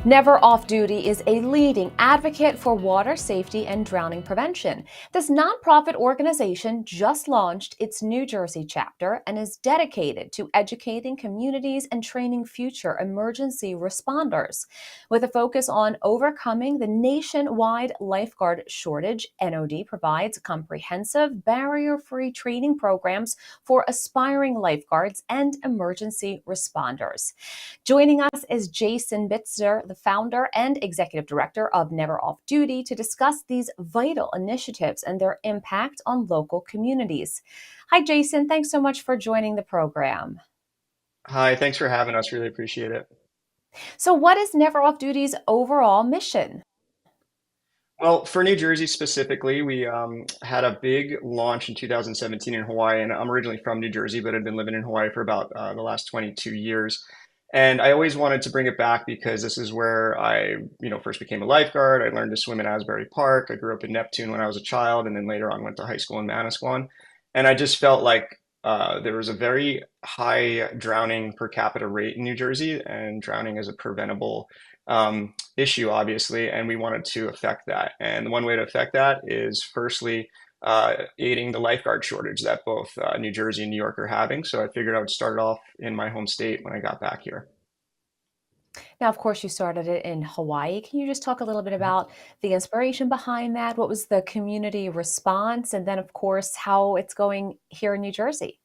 Never Off Duty is a leading advocate for water safety and drowning prevention. This nonprofit organization just launched its New Jersey chapter and is dedicated to educating communities and training future emergency responders. With a focus on overcoming the nationwide lifeguard shortage, NOD provides comprehensive, barrier free training programs for aspiring lifeguards and emergency responders. Joining us is Jason Bitzer, the founder and executive director of Never Off Duty, to discuss these vital initiatives and their impact on local communities. Hi, Jason. Thanks so much for joining the program. Hi, thanks for having us. Really appreciate it. So, what is Never Off Duty's overall mission? Well, for New Jersey specifically, we had a big launch in 2017 in Hawaii, and I'm originally from New Jersey, but I've been living in Hawaii for about the last 22 years. And I always wanted to bring it back because this is where I first became a lifeguard. I learned to swim in Asbury Park. I grew up in Neptune when I was a child, and then later on went to high school in Manasquan. And I just felt like there was a very high drowning per capita rate in New Jersey, and drowning is a preventable issue, obviously, and we wanted to affect that. And one way to affect that is firstly aiding the lifeguard shortage that both New Jersey and New York are having. So I figured I would start it off in my home state when I got back here. Now, of course, you started it in Hawaii. Can you just talk a little bit about the inspiration behind that? What was the community response? And then, of course, how it's going here in New Jersey?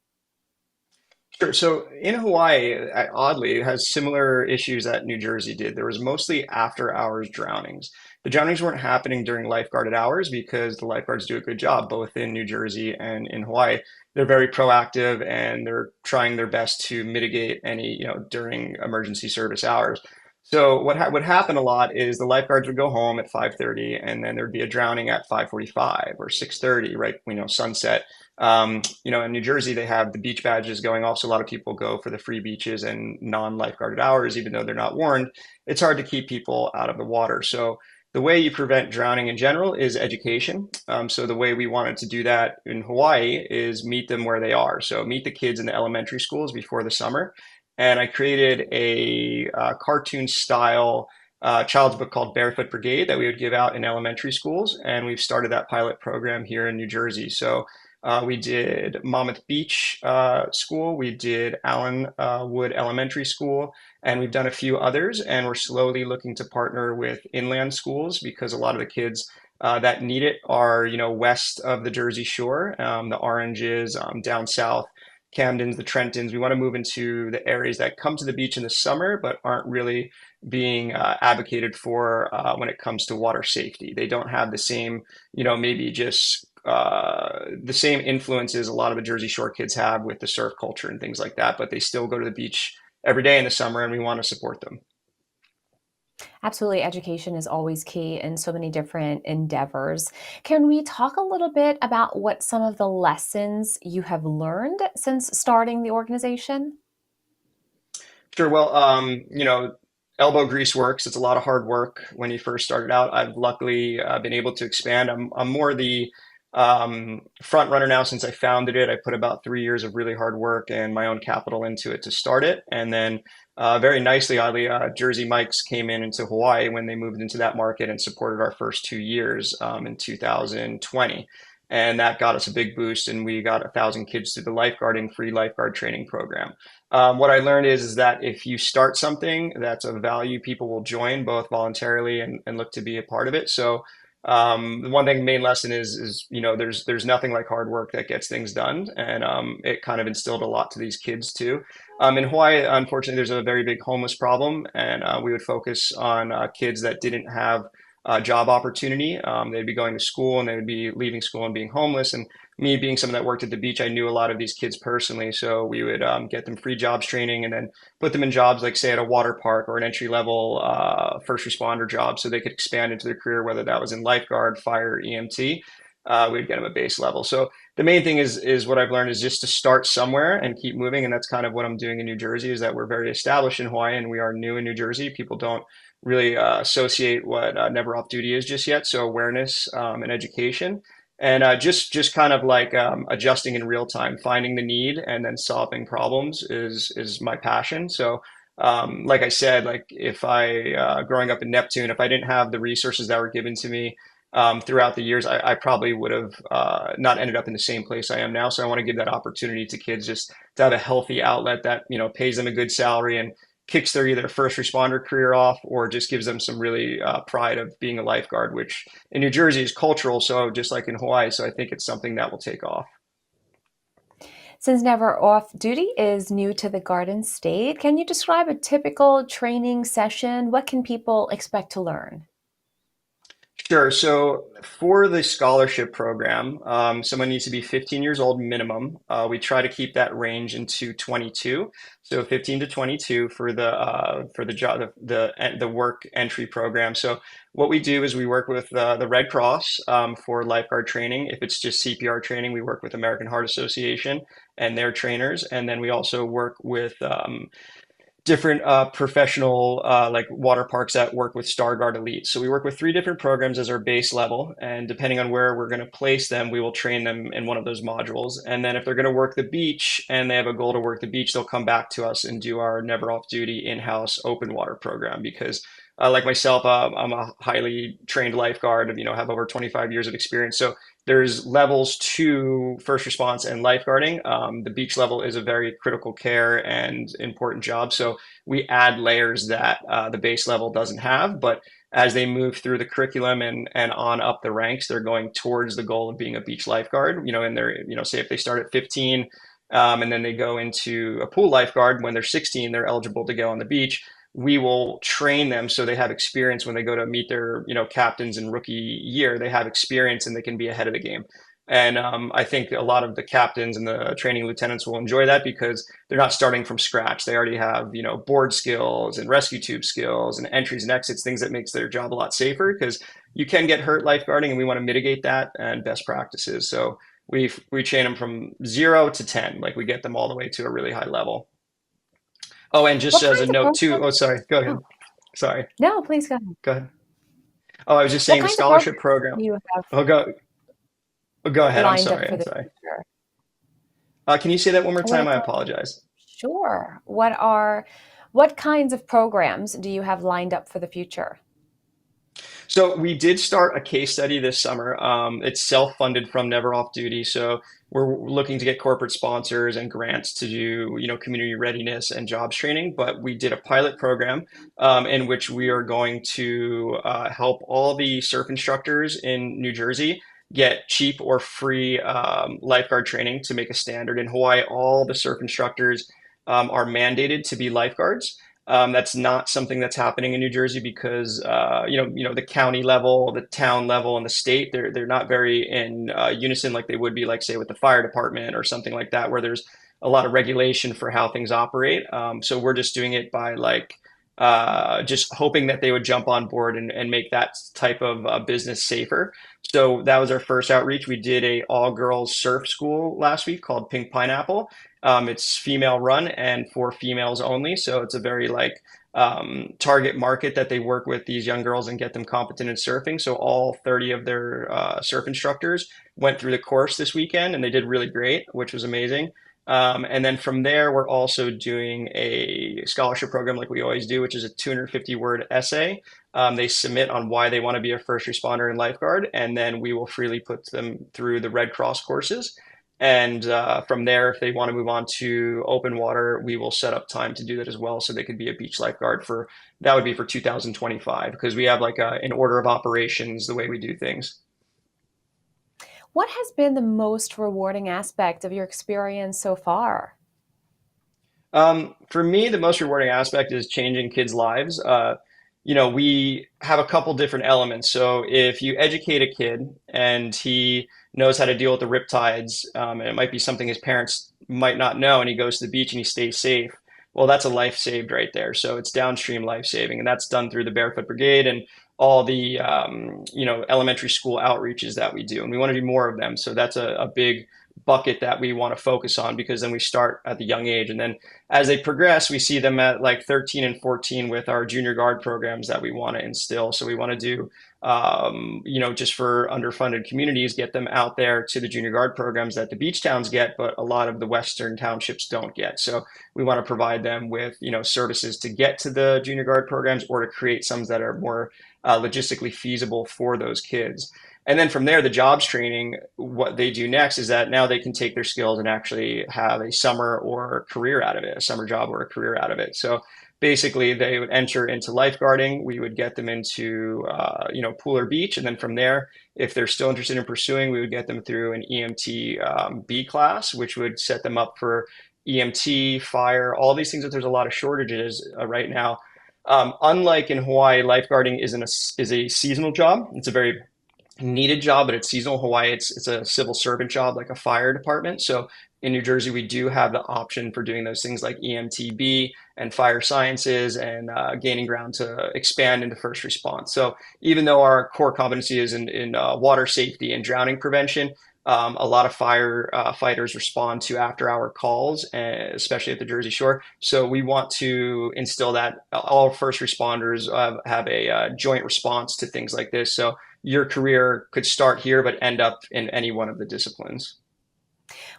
Sure. So in Hawaii, oddly, it has similar issues that New Jersey did. There was mostly after hours drownings. The drownings weren't happening during lifeguarded hours because the lifeguards do a good job both in New Jersey and in Hawaii. They're very proactive and they're trying their best to mitigate any during emergency service hours. So what would happen a lot is the lifeguards would go home at 5:30 and then there'd be a drowning at 5:45 or 6:30, right? Sunset. In New Jersey, they have the beach badges going off, so a lot of people go for the free beaches and non-lifeguarded hours, even though they're not warned. It's hard to keep people out of the water. So the way you prevent drowning in general is education. So the way we wanted to do that in Hawaii is meet them where they are. So meet the kids in the elementary schools before the summer. And I created a cartoon style child's book called Barefoot Brigade that we would give out in elementary schools. And we've started that pilot program here in New Jersey. So we did Monmouth Beach School, we did Allen Wood Elementary School, and we've done a few others. And we're slowly looking to partner with inland schools because a lot of the kids that need it are west of the Jersey Shore, the Oranges, down south, Camdens, the Trentons. We want to move into the areas that come to the beach in the summer, but aren't really being advocated for when it comes to water safety. They don't have the same maybe just the same influences a lot of the Jersey Shore kids have with the surf culture and things like that, but they still go to the beach every day in the summer, and we want to support them. Absolutely. Education is always key in so many different endeavors. Can we talk a little bit about what some of the lessons you have learned since starting the organization? Sure. Well, elbow grease works. It's a lot of hard work when you first started out. I've luckily been able to expand. I'm more the front runner now since I founded it. I put about 3 years of really hard work and my own capital into it to start it. And then very nicely, oddly, Jersey Mike's came into Hawaii when they moved into that market and supported our first 2 years in 2020. And that got us a big boost, and we got 1,000 kids through the lifeguarding free lifeguard training program. What I learned is that if you start something that's of value, people will join both voluntarily and look to be a part of it. So the one thing, main lesson is there's nothing like hard work that gets things done, and it kind of instilled a lot to these kids too. In Hawaii, unfortunately, there's a very big homeless problem, and we would focus on kids that didn't have job opportunity. They'd be going to school and they would be leaving school and being homeless. And me being someone that worked at the beach, I knew a lot of these kids personally. So we would get them free jobs training and then put them in jobs like, say, at a water park or an entry level first responder job so they could expand into their career, whether that was in lifeguard, fire, EMT. We'd get them a base level. So the main thing is what I've learned is just to start somewhere and keep moving. And that's kind of what I'm doing in New Jersey is that we're very established in Hawaii and we are new in New Jersey. People don't really associate what Never Off Duty is just yet. So awareness and education, and just kind of like adjusting in real time, finding the need and then solving problems is my passion. So Like I said, like if I growing up in Neptune, if I didn't have the resources that were given to me throughout the years, I probably would have not ended up in the same place I am now. So I want to give that opportunity to kids just to have a healthy outlet that, pays them a good salary and kicks their either first responder career off or just gives them some really pride of being a lifeguard, which in New Jersey is cultural. So just like in Hawaii, so I think it's something that will take off. Since Never Off Duty is new to the Garden State, can you describe a typical training session? What can people expect to learn? Sure. So for the scholarship program, someone needs to be 15 years old minimum. We try to keep that range into 22. So 15 to 22 for the job the work entry program. So what we do is we work with the Red Cross for lifeguard training. If it's just CPR training, we work with American Heart Association and their trainers, and then we also work with different professional like water parks that work with Stargard Elite. So we work with three different programs as our base level, and depending on where we're going to place them, we will train them in one of those modules. And then if they're going to work the beach and they have a goal to work the beach, they'll come back to us and do our never off duty in-house open water program because like myself, I'm a highly trained lifeguard, have over 25 years of experience. So there's levels to first response and lifeguarding. The beach level is a very critical care and important job. So we add layers that the base level doesn't have. But as they move through the curriculum and on up the ranks, they're going towards the goal of being a beach lifeguard. And they're, say if they start at 15 and then they go into a pool lifeguard, when they're 16, they're eligible to go on the beach. We will train them so they have experience when they go to meet their, captains in rookie year. They have experience and they can be ahead of the game. And I think a lot of the captains and the training lieutenants will enjoy that because they're not starting from scratch. They already have, board skills and rescue tube skills and entries and exits, things that makes their job a lot safer because you can get hurt lifeguarding and we want to mitigate that and best practices. So we train them from 0 to 10, like we get them all the way to a really high level. Oh, and just What as a kinds of note too, oh, programs? sorry, go Oh, ahead. Sorry, no, please go ahead. go ahead. Oh, I was just What saying the kinds of scholarship programs program. do you have Oh, go ahead. I'm lined up sorry. for I'm the sorry. future? Can you say that one more What time? are I apologize. Sure. What kinds of programs do you have lined up for the future? So we did start a case study this summer. It's self-funded from Never Off Duty. So we're looking to get corporate sponsors and grants to do, community readiness and jobs training. But we did a pilot program in which we are going to help all the surf instructors in New Jersey get cheap or free lifeguard training to make a standard. In Hawaii, all the surf instructors are mandated to be lifeguards. That's not something that's happening in New Jersey because the county level, the town level, and the state they're not very in unison like they would be like say with the fire department or something like that where there's a lot of regulation for how things operate. So we're just doing it by like just hoping that they would jump on board and make that type of business safer. So that was our first outreach. We did a all girls surf school last week called Pink Pineapple. It's female run and for females only. So it's a very like target market that they work with these young girls and get them competent in surfing. So all 30 of their surf instructors went through the course this weekend and they did really great, which was amazing. And then from there, we're also doing a scholarship program like we always do, which is a 250-word essay. They submit on why they want to be a first responder and lifeguard, and then we will freely put them through the Red Cross courses. And from there, if they want to move on to open water, we will set up time to do that as well. So they could be a beach lifeguard for that would be for 2025 because we have like an order of operations the way we do things. What has been the most rewarding aspect of your experience so far? For me, the most rewarding aspect is changing kids' lives. We have a couple different elements. So if you educate a kid and he knows how to deal with the riptides, and it might be something his parents might not know, and he goes to the beach and he stays safe, well, that's a life saved right there. So it's downstream life saving, and that's done through the Barefoot Brigade and all the elementary school outreaches that we do, and we want to do more of them. So that's a big bucket that we want to focus on because then we start at the young age. And then as they progress, we see them at like 13 and 14 with our junior guard programs that we want to instill. So we want to do, just for underfunded communities, get them out there to the junior guard programs that the beach towns get, but a lot of the Western townships don't get. So we want to provide them with, services to get to the junior guard programs or to create some that are more logistically feasible for those kids. And then from there, the jobs training, what they do next is that now they can take their skills and actually have a summer or career out of it, a summer job or a career out of it. So basically, they would enter into lifeguarding. We would get them into, pool or beach. And then from there, if they're still interested in pursuing, we would get them through an EMT B class, which would set them up for EMT, fire, all these things that there's a lot of shortages right now. Unlike in Hawaii, lifeguarding is a seasonal job. It's a very needed job, but it's seasonal. Hawaii, it's a civil servant job like a fire department. So in New Jersey, we do have the option for doing those things like EMTB and fire sciences and gaining ground to expand into first response. So even though our core competency is in water safety and drowning prevention, a lot of fire fighters respond to after-hour calls, especially at the Jersey Shore. So we want to instill that all first responders have a joint response to things like this. So your career could start here, but end up in any one of the disciplines.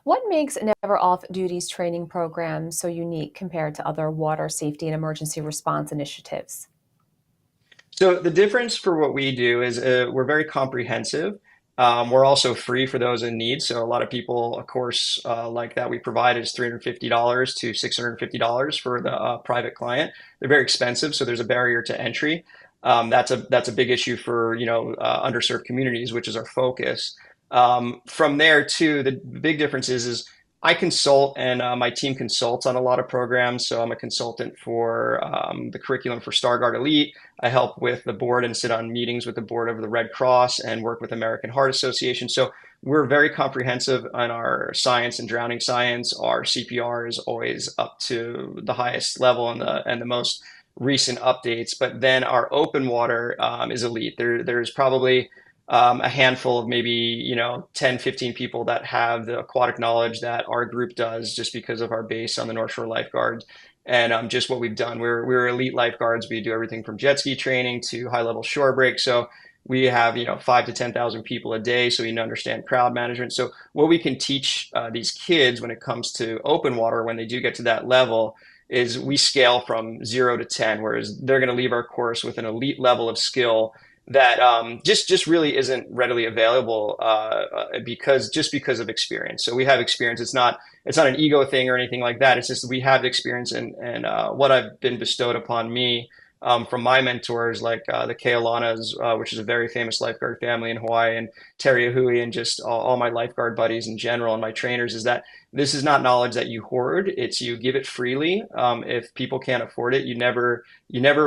What makes Never Off Duty's training program so unique compared to other water safety and emergency response initiatives? So the difference for what we do is we're very comprehensive. We're also free for those in need. So a lot of people, a course like that we provide is $350 to $650 for the private client. They're very expensive, so there's a barrier to entry. That's a big issue for underserved communities, which is our focus. From there too, the big difference is I consult and my team consults on a lot of programs. So I'm a consultant for the curriculum for Stargard Elite. I help with the board and sit on meetings with the board of the Red Cross and work with American Heart Association. So we're very comprehensive on our science and drowning science. Our CPR is always up to the highest level and the most recent updates. But then our open water is elite. There's probably a handful of maybe 10 15 people that have the aquatic knowledge that our group does just because of our base on the North Shore Lifeguards and just what we've done. We're elite lifeguards. We do everything from jet ski training to high level shore break. So we have 5 to 10,000 people a day, so we need to understand crowd management. So what we can teach these kids when it comes to open water when they do get to that level is we scale from 0 to 10, whereas they're going to leave our course with an elite level of skill that just really isn't readily available because of experience. So we have experience. It's not an ego thing or anything like that. It's just that we have the experience and what I've been bestowed upon me from my mentors like the Kealanas, which is a very famous lifeguard family in Hawaii, and Terry Ahui, and just all my lifeguard buddies in general and my trainers is that this is not knowledge that you hoard. It's you give it freely. If people can't afford it, you never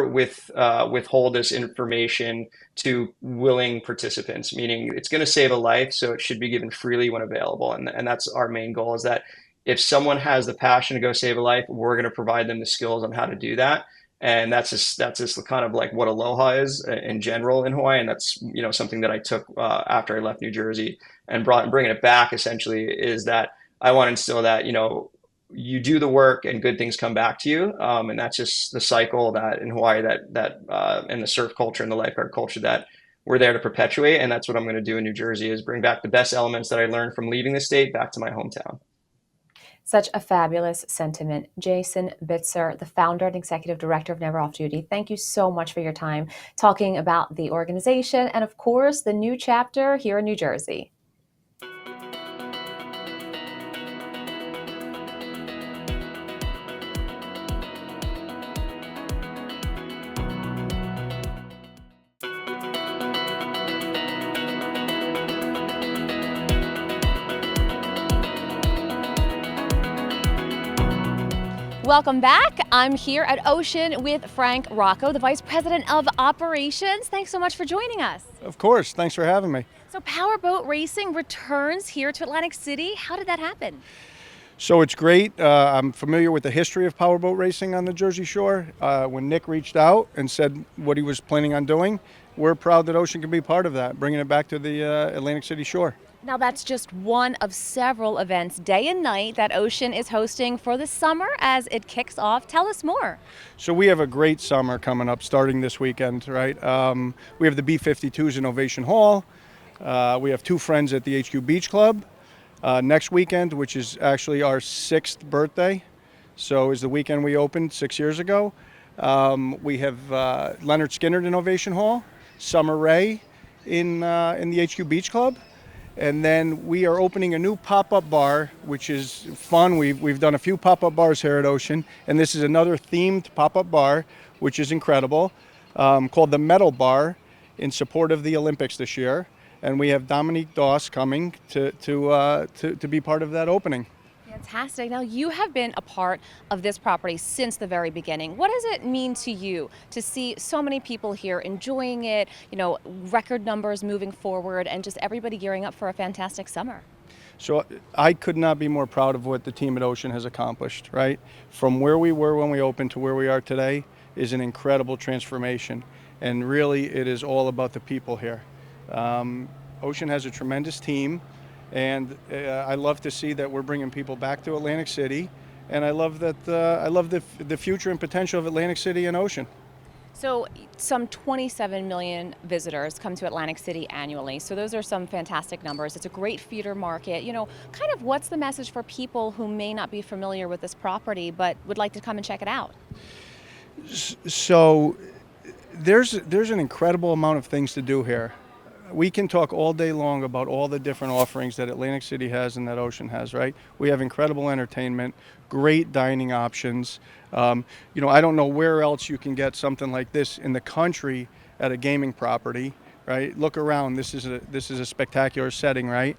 withhold this information to willing participants, meaning it's going to save a life, so it should be given freely when available. And that's our main goal is that if someone has the passion to go save a life, we're going to provide them the skills on how to do that. And that's just kind of like what aloha is in general in Hawaii. And that's, something that I took after I left New Jersey and bringing it back essentially is that I want to instill that, you do the work and good things come back to you. And that's just the cycle that in Hawaii that in the surf culture and the lifeguard culture that we're there to perpetuate. And that's what I'm going to do in New Jersey is bring back the best elements that I learned from leaving the state back to my hometown. Such a fabulous sentiment. Jason Bitzer, the founder and executive director of Never Off Duty, thank you so much for your time talking about the organization and, of course, the new chapter here in New Jersey. Welcome back. I'm here at Ocean with Frank Rocco, the Vice President of Operations. Thanks so much for joining us. Of course. Thanks for having me. So powerboat racing returns here to Atlantic City. How did that happen? So it's great. I'm familiar with the history of powerboat racing on the Jersey Shore. When Nick reached out and said what he was planning on doing, we're proud that Ocean can be part of that, bringing it back to the Atlantic City shore. Now, that's just one of several events, day and night, that Ocean is hosting for the summer as it kicks off. Tell us more. So we have a great summer coming up starting this weekend, right? We have the B-52s in Ovation Hall. We have two friends at the HQ Beach Club next weekend, which is actually our 6th birthday. So is the weekend we opened 6 years ago. We have Leonard Skinner in Ovation Hall, Summer Rae in the HQ Beach Club. And then we are opening a new pop-up bar, which is fun. We've done a few pop-up bars here at Ocean, and this is another themed pop-up bar, which is incredible, called the Metal Bar, in support of the Olympics this year. And we have Dominique Doss coming to be part of that opening. Fantastic. Now, you have been a part of this property since the very beginning. What does it mean to you to see so many people here enjoying it, record numbers moving forward, and just everybody gearing up for a fantastic summer? So I could not be more proud of what the team at Ocean has accomplished, right? From where we were when we opened to where we are today is an incredible transformation. And really, it is all about the people here. Ocean has a tremendous team. And I love to see that we're bringing people back to Atlantic City, and I love that. I love the future and potential of Atlantic City and Ocean. So, some 27 million visitors come to Atlantic City annually. So, those are some fantastic numbers. It's a great feeder market. Kind of what's the message for people who may not be familiar with this property but would like to come and check it out? So, there's an incredible amount of things to do here. We can talk all day long about all the different offerings that Atlantic City has and that Ocean has, right? We have incredible entertainment, great dining options. I don't know where else you can get something like this in the country at a gaming property, right? Look around. This is a spectacular setting, right?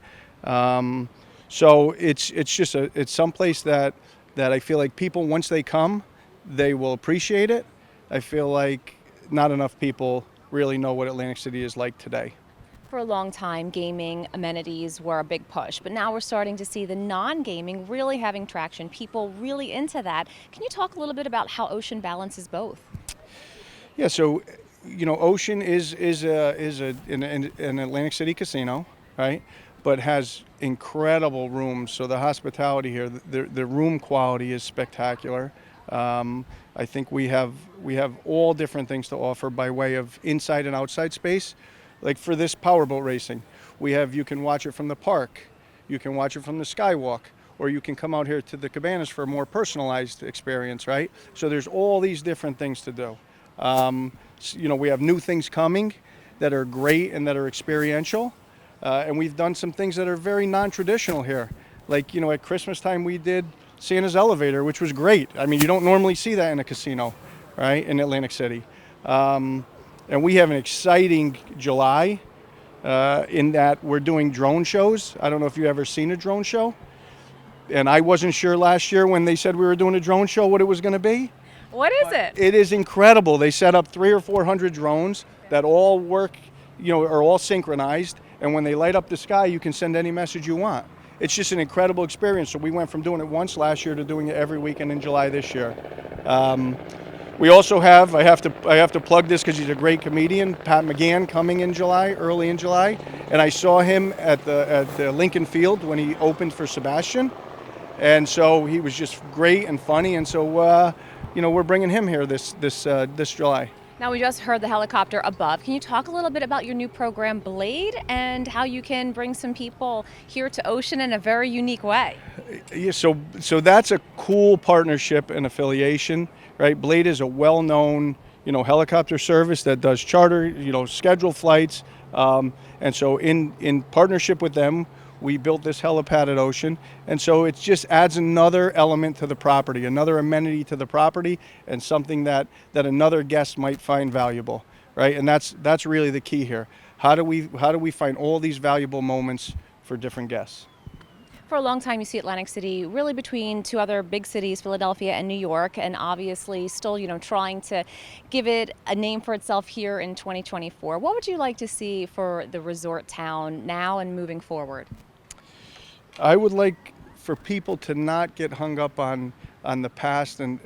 So it's someplace that I feel like people, once they come, they will appreciate it. I feel like not enough people really know what Atlantic City is like today. For a long time, gaming amenities were a big push, but now we're starting to see the non-gaming really having traction, people really into that. Can you talk a little bit about how Ocean balances both? Yeah, so Ocean is an Atlantic City casino, right? But has incredible rooms. So the hospitality here, the room quality is spectacular. I think we have all different things to offer by way of inside and outside space. Like for this powerboat racing, you can watch it from the park, you can watch it from the skywalk, or you can come out here to the cabanas for a more personalized experience, right? So there's all these different things to do. We have new things coming that are great and that are experiential, and we've done some things that are very non-traditional here. Like, at Christmas time we did Santa's elevator, which was great. I mean, you don't normally see that in a casino, right, in Atlantic City. And we have an exciting July in that we're doing drone shows. I don't know if you've ever seen a drone show. And I wasn't sure last year when they said we were doing a drone show what it was going to be. What is it? It is incredible. They set up 300 or 400 drones that all work, are all synchronized. And when they light up the sky, you can send any message you want. It's just an incredible experience. So we went from doing it once last year to doing it every weekend in July this year. We also have, I have to plug this because he's a great comedian, Pat McGann, coming in July, early in July. And I saw him at the Lincoln Field when he opened for Sebastian. And so he was just great and funny. And so, we're bringing him here this July. Now, we just heard the helicopter above. Can you talk a little bit about your new program, Blade, and how you can bring some people here to Ocean in a very unique way? Yeah, so that's a cool partnership and affiliation, right? Blade is a well-known, helicopter service that does charter, scheduled flights. And so in partnership with them, we built this helipad at Ocean. And so it just adds another element to the property, another amenity to the property, and something that another guest might find valuable, right? And that's really the key here. How do we find all these valuable moments for different guests? For a long time, you see Atlantic City really between two other big cities, Philadelphia and New York, and obviously still, trying to give it a name for itself here in 2024. What would you like to see for the resort town now and moving forward? I would like for people to not get hung up on the past and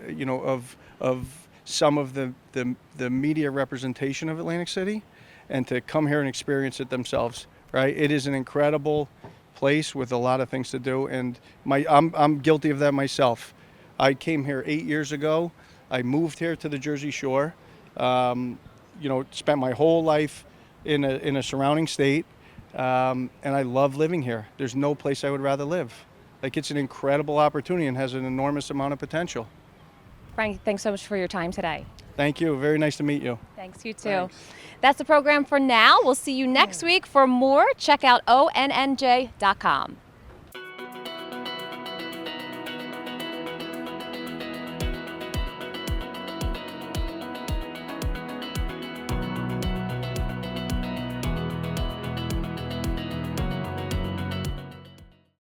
of some of the media representation of Atlantic City, and to come here and experience it themselves. Right? It is an incredible place with a lot of things to do, and I'm guilty of that myself. I came here 8 years ago. I moved here to the Jersey Shore. Spent my whole life in a surrounding state, and I love living here. There's no place I would rather live. Like, it's an incredible opportunity and has an enormous amount of potential. Frank, thanks so much for your time today. Thank you. Very nice to meet you. Thanks, you too. Thanks. That's the program for now. We'll see you next week for more. Check out onnj.com.